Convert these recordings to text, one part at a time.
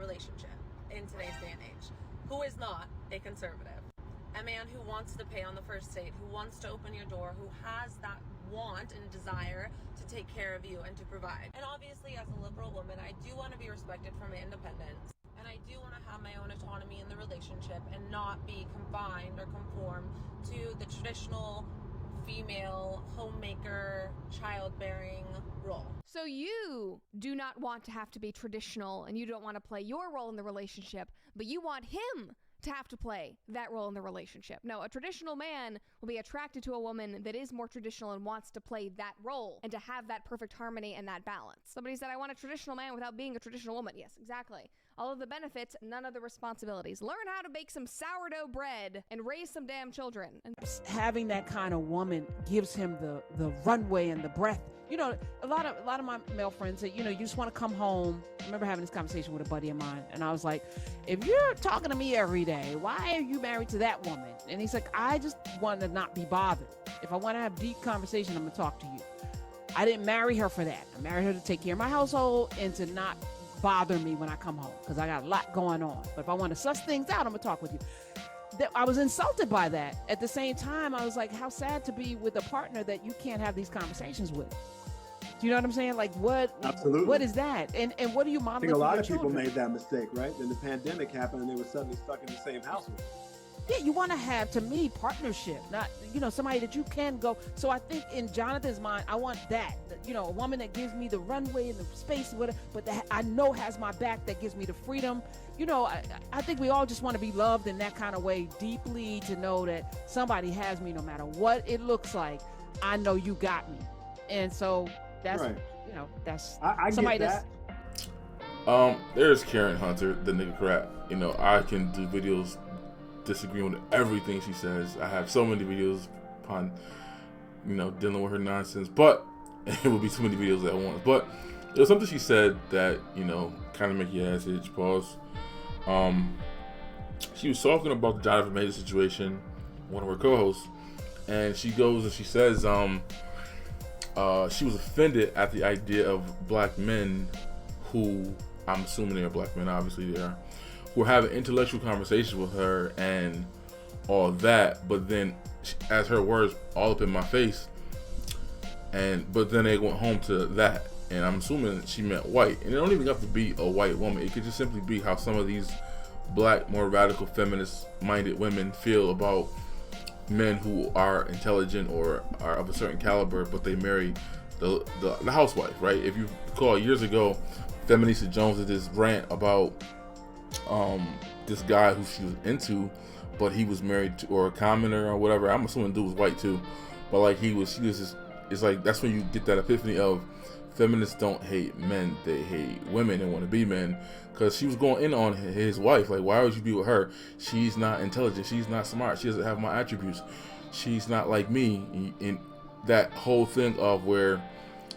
relationship in today's day and age, who is not a conservative. A man who wants to pay on the first date, who wants to open your door, who has that want and desire to take care of you and to provide. And obviously, as a liberal woman, I do want to be respected for my independence. And I do want to have my own autonomy in the relationship and not be confined or conform to the traditional female homemaker, childbearing role. So you do not want to have to be traditional, and you don't want to play your role in the relationship, but you want him to have to play that role in the relationship. No, a traditional man will be attracted to a woman that is more traditional and wants to play that role and to have that perfect harmony and that balance. Somebody said, I want a traditional man without being a traditional woman. Yes, exactly. All of the benefits, none of the responsibilities. Learn how to bake some sourdough bread and raise some damn children. Having that kind of woman gives him the runway and the breath. You know, a lot of my male friends say, you know, you just want to come home. I remember having this conversation with a buddy of mine, and I was like, if you're talking to me every day, why are you married to that woman? And he's like, I just want to not be bothered. If I want to have deep conversation, I'm going to talk to you. I didn't marry her for that. I married her to take care of my household and to not bother me when I come home, because I got a lot going on. But if I want to suss things out, I'm going to talk with you. I was insulted by that. At the same time, I was like, how sad to be with a partner that you can't have these conversations with. Do you know what I'm saying? Like, what? Absolutely. What is that? And what do you model? I think a lot of people made that mistake, right? Then the pandemic happened and they were suddenly stuck in the same house. Yeah, you want to have, to me, partnership, not, you know, somebody that you can go. So I think in Jonathan's mind, I want that, you know, a woman that gives me the runway and the space, whatever, but that I know has my back, that gives me the freedom. You know, I think we all just want to be loved in that kind of way, deeply, to know that somebody has me no matter what it looks like. I know you got me. And so that's, right. You know, that's I somebody get that. There's Karen Hunter, the nigga crap. You know, I can do videos disagreeing with everything she says. I have so many videos upon, you know, dealing with her nonsense, but it would be too many videos at once. But there was something she said that, you know, kind of make your ass itch. Pause. She was talking about the Jonathan Major situation, one of her co-hosts, and she goes and she says, she was offended at the idea of black men who, I'm assuming they're black men, obviously they are, who were having intellectual conversations with her and all that, but then, as her words, all up in my face, but then they went home to that, and I'm assuming she meant white, and it don't even have to be a white woman. It could just simply be how some of these black, more radical, feminist-minded women feel about men who are intelligent or are of a certain caliber, but they marry the housewife, right? If you recall, years ago, Feminista Jones did this rant about this guy who she was into, but he was married to, or a commoner or whatever. I'm assuming the dude was white too, but like she was just, it's like, that's when you get that epiphany of feminists don't hate men, they hate women and want to be men. Because she was going in on his wife, like, why would you be with her? She's not intelligent, she's not smart, she doesn't have my attributes, she's not like me. And that whole thing of where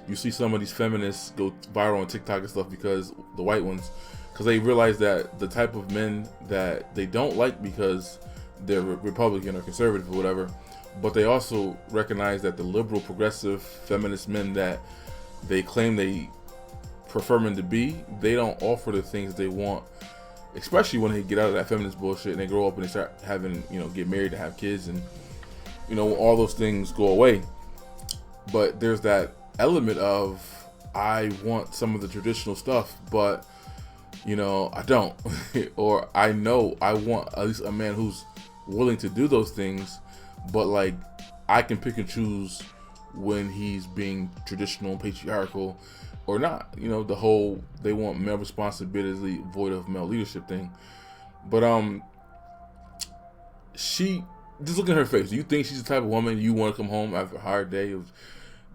you see some of these feminists go viral on TikTok and stuff, because the white ones, because they realize that the type of men that they don't like because they're Republican or conservative or whatever, but they also recognize that the liberal, progressive, feminist men that they claim they prefer men to be, they don't offer the things they want, especially when they get out of that feminist bullshit and they grow up and they start having, you know, get married and have kids, and, you know, all those things go away. But there's that element of, I want some of the traditional stuff, but, you know, I don't. Or I know I want at least a man who's willing to do those things, but like, I can pick and choose when he's being traditional and patriarchal or not. You know, the whole, they want male responsibility void of male leadership thing. But she, just look at her face. Do you think she's the type of woman you want to come home after a hard day of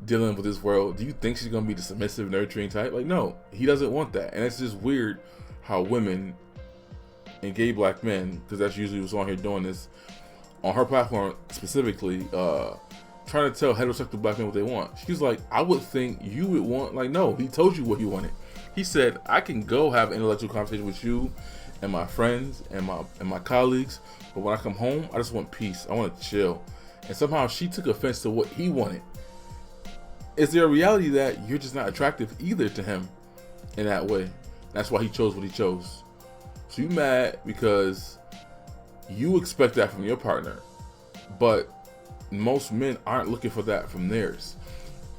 dealing with this world? Do you think she's gonna be the submissive, nurturing type? Like, no, he doesn't want that. And it's just weird how women and gay black men, because that's usually what's on here doing this, on her platform specifically, trying to tell heterosexual black men what they want. She's like, I would think you would want, like, no, he told you what he wanted. He said, I can go have an intellectual conversation with you and my friends and my colleagues, but when I come home, I just want peace. I want to chill. And somehow she took offense to what he wanted. Is there a reality that you're just not attractive either to him in that way? That's why he chose what he chose. So you mad because you expect that from your partner, but most men aren't looking for that from theirs.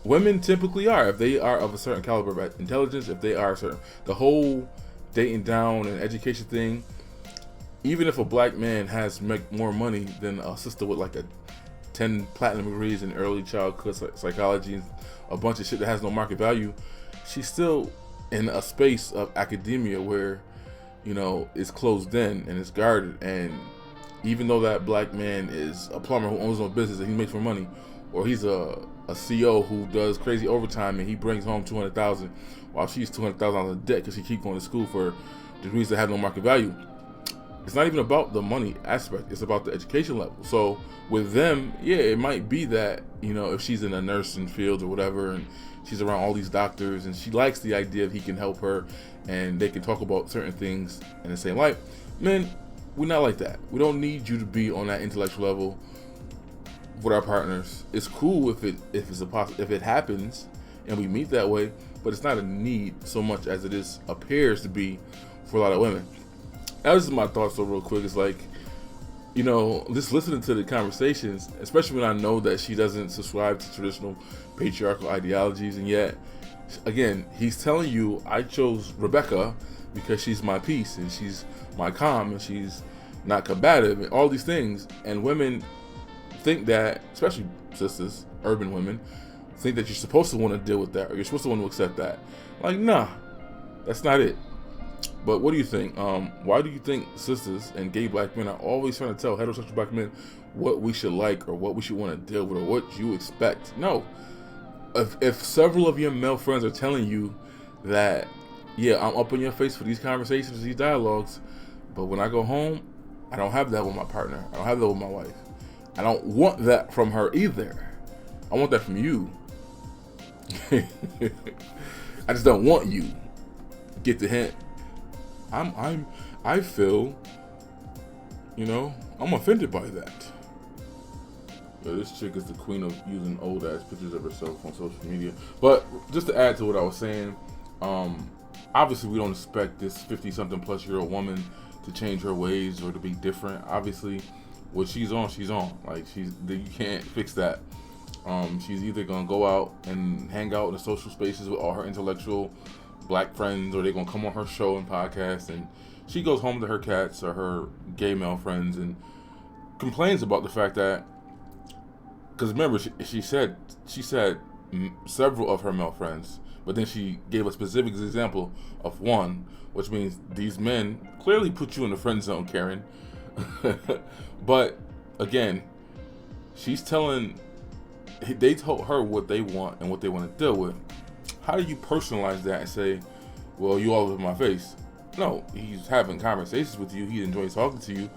Women typically are, if they are of a certain caliber of intelligence, if they are certain, the whole dating down and education thing, even if a black man has more money than a sister with like a 10 platinum degrees in early childhood psychology and a bunch of shit that has no market value, she's still in a space of academia where, you know, it's closed in and it's guarded. And even though that black man is a plumber who owns his own business and he makes more money, or he's a CEO who does crazy overtime and he brings home $200,000 while she's $200,000 in debt because she keeps going to school for degrees that have no market value. It's not even about the money aspect, it's about the education level. So with them, yeah, it might be that, you know, if she's in a nursing field or whatever and she's around all these doctors and she likes the idea of he can help her and they can talk about certain things in the same light. Men, we're not like that. We don't need you to be on that intellectual level with our partners. It's cool if it happens and we meet that way, but it's not a need so much as it appears to be for a lot of women. That was just my thoughts. So real quick, it's like, you know, just listening to the conversations, especially when I know that she doesn't subscribe to traditional patriarchal ideologies, and yet again, he's telling you, I chose Rebecca because she's my peace and she's my calm and she's not combative and all these things. And women think that, especially sisters, urban women, think that you're supposed to want to deal with that or you're supposed to want to accept that. Like, nah, that's not it. But what do you think? Why do you think sisters and gay black men are always trying to tell heterosexual black men what we should like or what we should want to deal with or what you expect? No. If several of your male friends are telling you that, yeah, I'm up in your face for these conversations, these dialogues, but when I go home, I don't have that with my partner. I don't have that with my wife. I don't want that from her either. I want that from you. I just don't want you. Get the hint. I feel, you know, I'm offended by that. Yo, this chick is the queen of using old ass pictures of herself on social media. But just to add to what I was saying, obviously we don't expect this 50-something plus year old woman to change her ways or to be different. Obviously, what she's on, she's on. Like, you can't fix that. She's either gonna go out and hang out in the social spaces with all her intellectual black friends, or they're gonna come on her show and podcast, and she goes home to her cats or her gay male friends and complains about the fact that, because remember, she said several of her male friends, but then she gave a specific example of one, which means these men clearly put you in the friend zone, Karen. But again, they told her what they want and what they want to deal with. How do you personalize that and say, well, you all over my face? No, he's having conversations with you. He enjoys talking to you.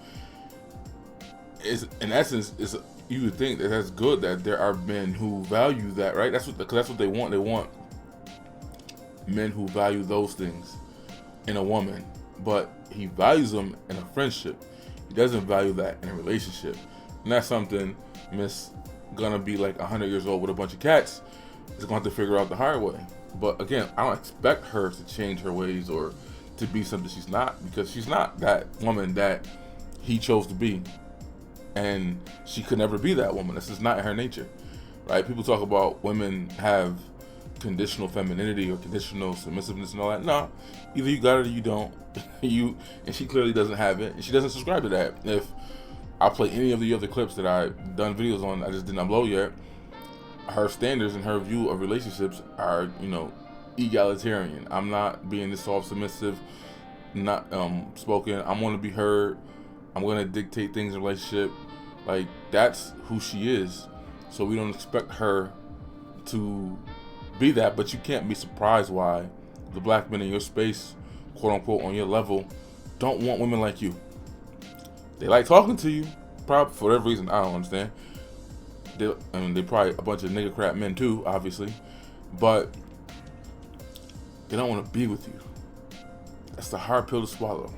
In essence, you would think that that's good that there are men who value that, right? Because that's what they want. They want men who value those things in a woman. But he values them in a friendship. He doesn't value that in a relationship. And that's something Miss gonna be like 100 years old with a bunch of cats is gonna have to figure out the hard way. But again, I don't expect her to change her ways or to be something she's not, because she's not that woman that he chose to be. And she could never be that woman. This is not her nature, right? People talk about women have conditional femininity or conditional submissiveness and all that. No, either you got it or you don't. And she clearly doesn't have it, and she doesn't subscribe to that. If I play any of the other clips that I've done videos on, I just didn't upload yet, her standards and her view of relationships are, you know, egalitarian. I'm not being this soft submissive, not spoken. I'm going to be heard. I'm going to dictate things in a relationship. Like, that's who she is. So we don't expect her to be that, but you can't be surprised why the black men in your space, quote unquote, on your level, don't want women like you. They like talking to you, probably for whatever reason, I don't understand. They're probably a bunch of nigger crap men too, obviously, but they don't want to be with you. That's the hard pill to swallow.